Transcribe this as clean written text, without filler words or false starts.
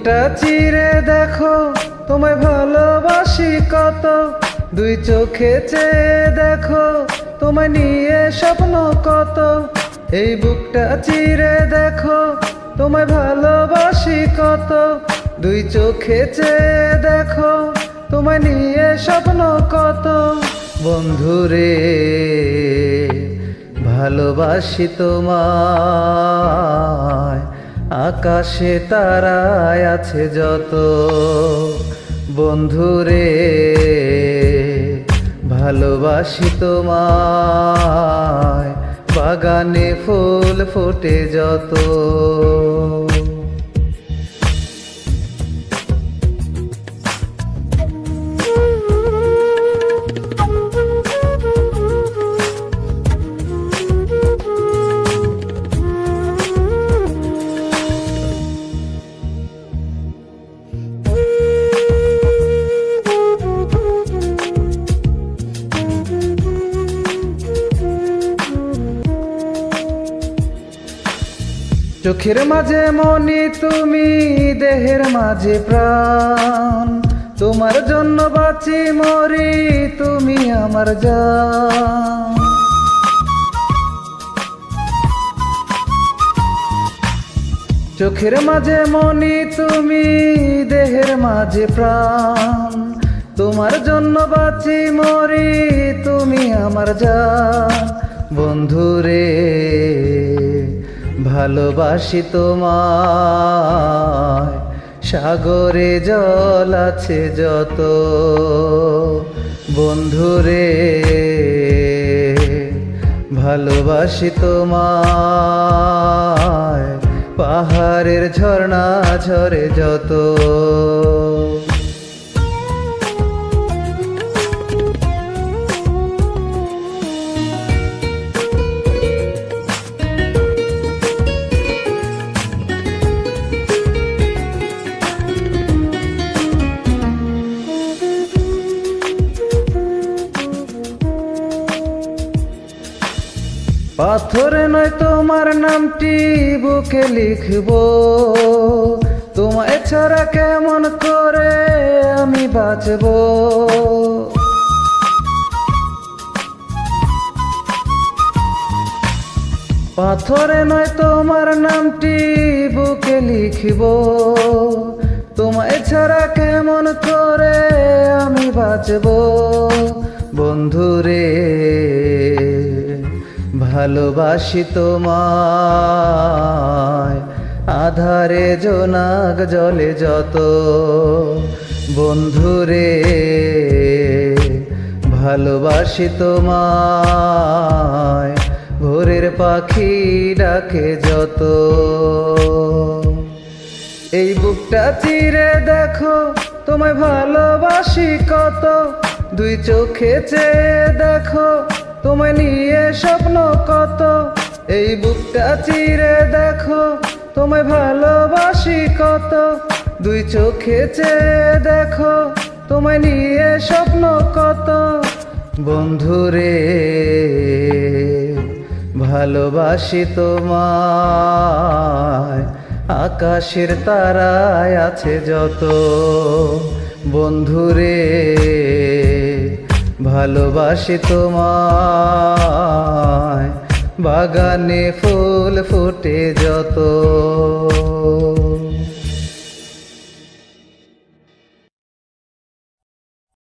বুকটা চিরে দেখো তোমায় ভালোবাসি কত, দুই চোখে চেয়ে দেখো তোমায় নিয়ে স্বপ্ন কত। এই বুকটা চিরে দেখো তোমায় ভালোবাসি কত, দুই চোখে চেয়ে দেখো তোমায় নিয়ে স্বপ্ন কত। বন্ধুরে ভালোবাসি তোমায়, আকাশে তারায় আছে যত। বন্ধুরে ভালোবাসি তোমায়, বাগানে ফুল ফোটে যত। চোখের মাঝে মনি তুমি, দেহের মাঝে প্রাণ, তোমার জন্য বাঁচি মরি তুমি আমার জান। চোখের মাঝে মনি তুমি, দেহের মাঝে প্রাণ, তোমার জন্য বাঁচি মরি তুমি আমার জান। বন্ধুরে ভালোবাসি তোমায়, সাগরে জল আছে যত। বন্ধুরে ভালোবাসি তোমায়, পাহাড়ের ঝর্ণা ঝরে যত। পাথরে নয় তোমার নামটি বুকে লিখব, তোমায় ছাড়া কেমন করে আমি বাঁচব। পাথরে নয় তোমার নামটি বুকে লিখব, তোমায় ছাড়া কেমন করে আমি বাঁচব। বন্ধুরে ভালোবাসি তোমায়, আধারে জোনাক জলে যত। বন্ধুরে ভালোবাসি তোমায়, ভোরের পাখি ডাকে যত। এই বুকটা চিরে দেখো তোমায় ভালোবাসি কত, দুই চোখে চেয়ে দেখো তোমায় নিয়ে স্বপ্ন কত। এই বুকটা চিরে দেখো তোমায় ভালোবাসি কত, দুই চোখে চেয়ে দেখো তোমায় নিয়ে স্বপ্ন কত। বন্ধুরে ভালোবাসি তোমায়, আকাশের তারায় আছে যত। বন্ধুরে ভালোবাসি তোমায়, বাগানে ফুল ফোটে যত।